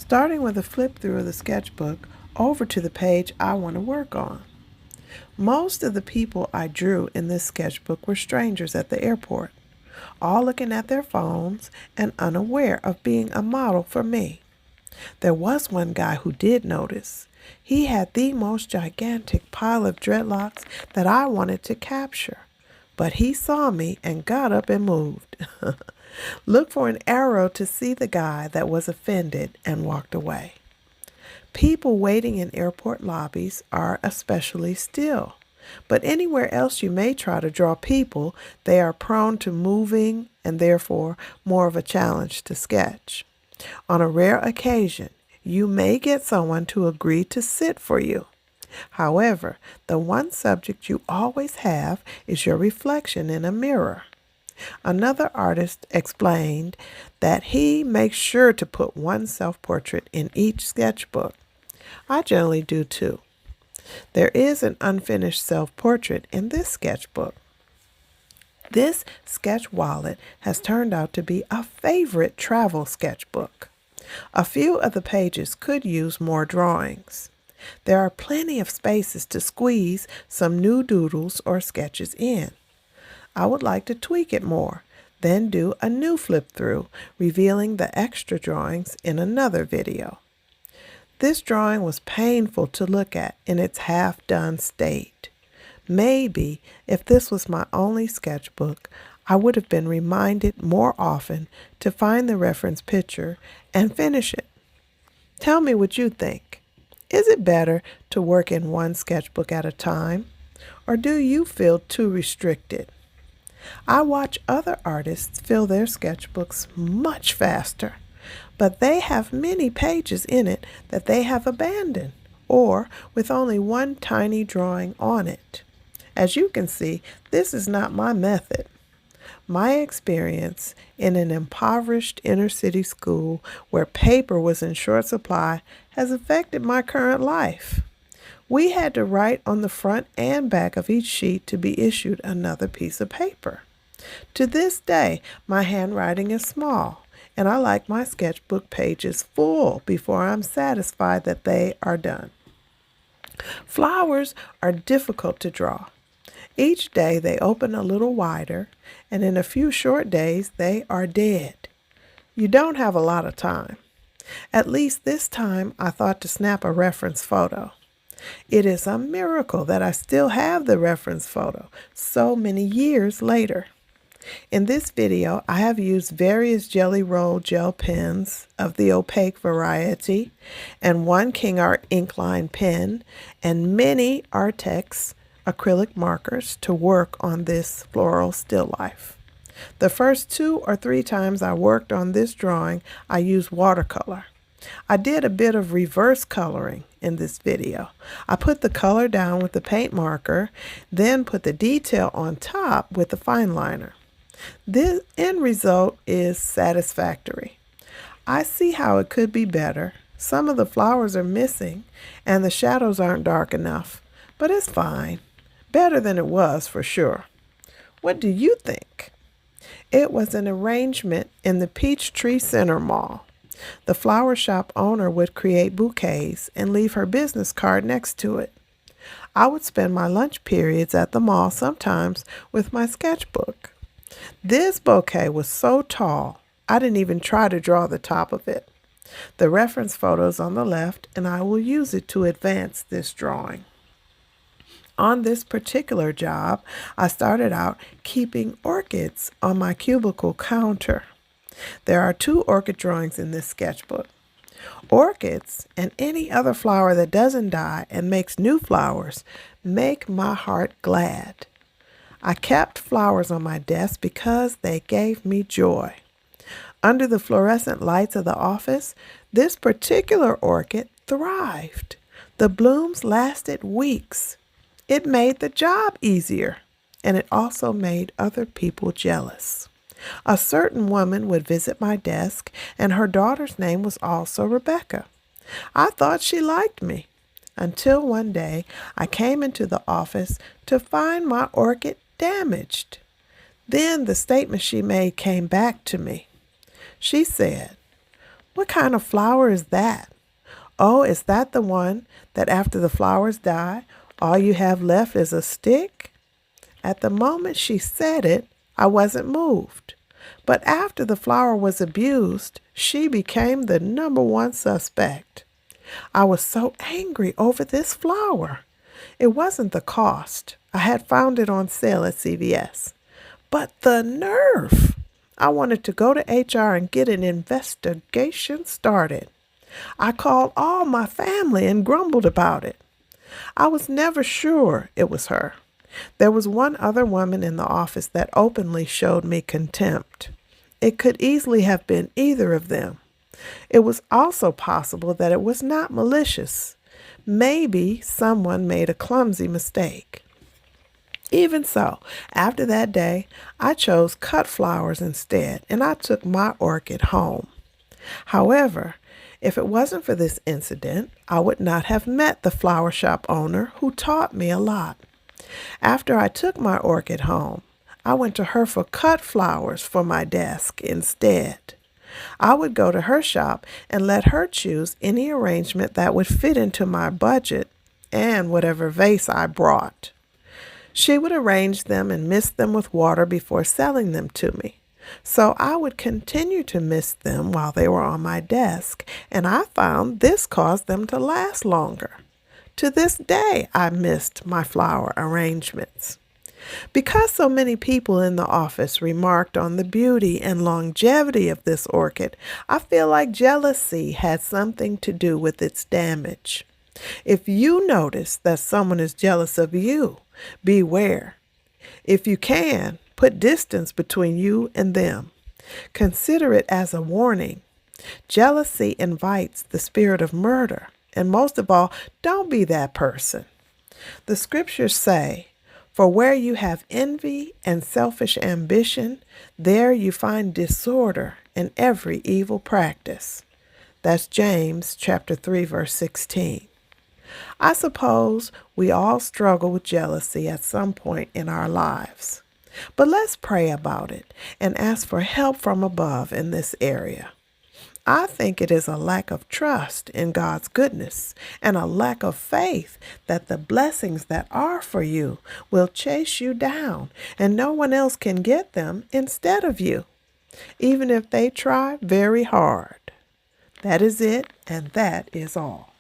starting with a flip through of the sketchbook over to the page I want to work on. Most of the people I drew in this sketchbook were strangers at the airport, all looking at their phones and unaware of being a model for me. There was one guy who did notice. He had the most gigantic pile of dreadlocks that I wanted to capture, but he saw me and got up and moved. Look for an arrow to see the guy that was offended and walked away. People waiting in airport lobbies are especially still, but anywhere else you may try to draw people, they are prone to moving and therefore more of a challenge to sketch. On a rare occasion, you may get someone to agree to sit for you. However, the one subject you always have is your reflection in a mirror. Another artist explained that he makes sure to put one self-portrait in each sketchbook. I generally do too. There is an unfinished self-portrait in this sketchbook. This sketch wallet has turned out to be a favorite travel sketchbook. A few of the pages could use more drawings. There are plenty of spaces to squeeze some new doodles or sketches in. I would like to tweak it more, then do a new flip through, revealing the extra drawings in another video. This drawing was painful to look at in its half-done state. Maybe if this was my only sketchbook, I would have been reminded more often to find the reference picture and finish it. Tell me what you think. Is it better to work in one sketchbook at a time, or do you feel too restricted? I watch other artists fill their sketchbooks much faster, but they have many pages in it that they have abandoned, or with only one tiny drawing on it. As you can see, this is not my method. My experience in an impoverished inner-city school where paper was in short supply has affected my current life. We had to write on the front and back of each sheet to be issued another piece of paper. To this day, my handwriting is small, and I like my sketchbook pages full before I'm satisfied that they are done. Flowers are difficult to draw. Each day they open a little wider, and in a few short days they are dead. You don't have a lot of time. At least this time I thought to snap a reference photo. It is a miracle that I still have the reference photo so many years later. In this video, I have used various gellyroll gel pens of the opaque variety and one King Art Inkline pen and many arrtx acrylic markers to work on this floral still life. The first 2 or 3 times I worked on this drawing, I used watercolor. I did a bit of reverse coloring in this video. I put the color down with the paint marker, then put the detail on top with the fine liner. The end result is satisfactory. I see how it could be better. Some of the flowers are missing and the shadows aren't dark enough, but it's fine. Better than it was for sure. What do you think? It was an arrangement in the Peachtree Center Mall. The flower shop owner would create bouquets and leave her business card next to it. I would spend my lunch periods at the mall sometimes with my sketchbook. This bouquet was so tall, I didn't even try to draw the top of it. The reference photo is on the left, and I will use it to advance this drawing. On this particular job, I started out keeping orchids on my cubicle counter. There are 2 orchid drawings in this sketchbook. Orchids and any other flower that doesn't die and makes new flowers make my heart glad. I kept flowers on my desk because they gave me joy. Under the fluorescent lights of the office, this particular orchid thrived. The blooms lasted weeks. It made the job easier, and it also made other people jealous. A certain woman would visit my desk, and her daughter's name was also Rebecca. I thought she liked me, until one day I came into the office to find my orchid damaged. Then the statement she made came back to me. She said, What kind of flower is that? Oh, is that the one that after the flowers die, all you have left is a stick? At the moment she said it, I wasn't moved. But after the flower was abused, she became the number one suspect. I was so angry over this flower. It wasn't the cost. I had found it on sale at CVS. But the nerve! I wanted to go to HR and get an investigation started. I called all my family and grumbled about it. I was never sure it was her. There was one other woman in the office that openly showed me contempt. It could easily have been either of them. It was also possible that it was not malicious. Maybe someone made a clumsy mistake. Even so, after that day, I chose cut flowers instead, and I took my orchid home. However, if it wasn't for this incident, I would not have met the flower shop owner who taught me a lot. After I took my orchid home, I went to her for cut flowers for my desk instead. I would go to her shop and let her choose any arrangement that would fit into my budget and whatever vase I brought. She would arrange them and mist them with water before selling them to me. So I would continue to mist them while they were on my desk, and I found this caused them to last longer. To this day, I mist my flower arrangements. Because so many people in the office remarked on the beauty and longevity of this orchid, I feel like jealousy had something to do with its damage. If you notice that someone is jealous of you, beware. If you can, put distance between you and them. Consider it as a warning. Jealousy invites the spirit of murder, and most of all, don't be that person. The scriptures say, "For where you have envy and selfish ambition, there you find disorder and every evil practice." That's James chapter 3, verse 16. I suppose we all struggle with jealousy at some point in our lives. But let's pray about it and ask for help from above in this area. I think it is a lack of trust in God's goodness and a lack of faith that the blessings that are for you will chase you down and no one else can get them instead of you, even if they try very hard. That is it, and that is all.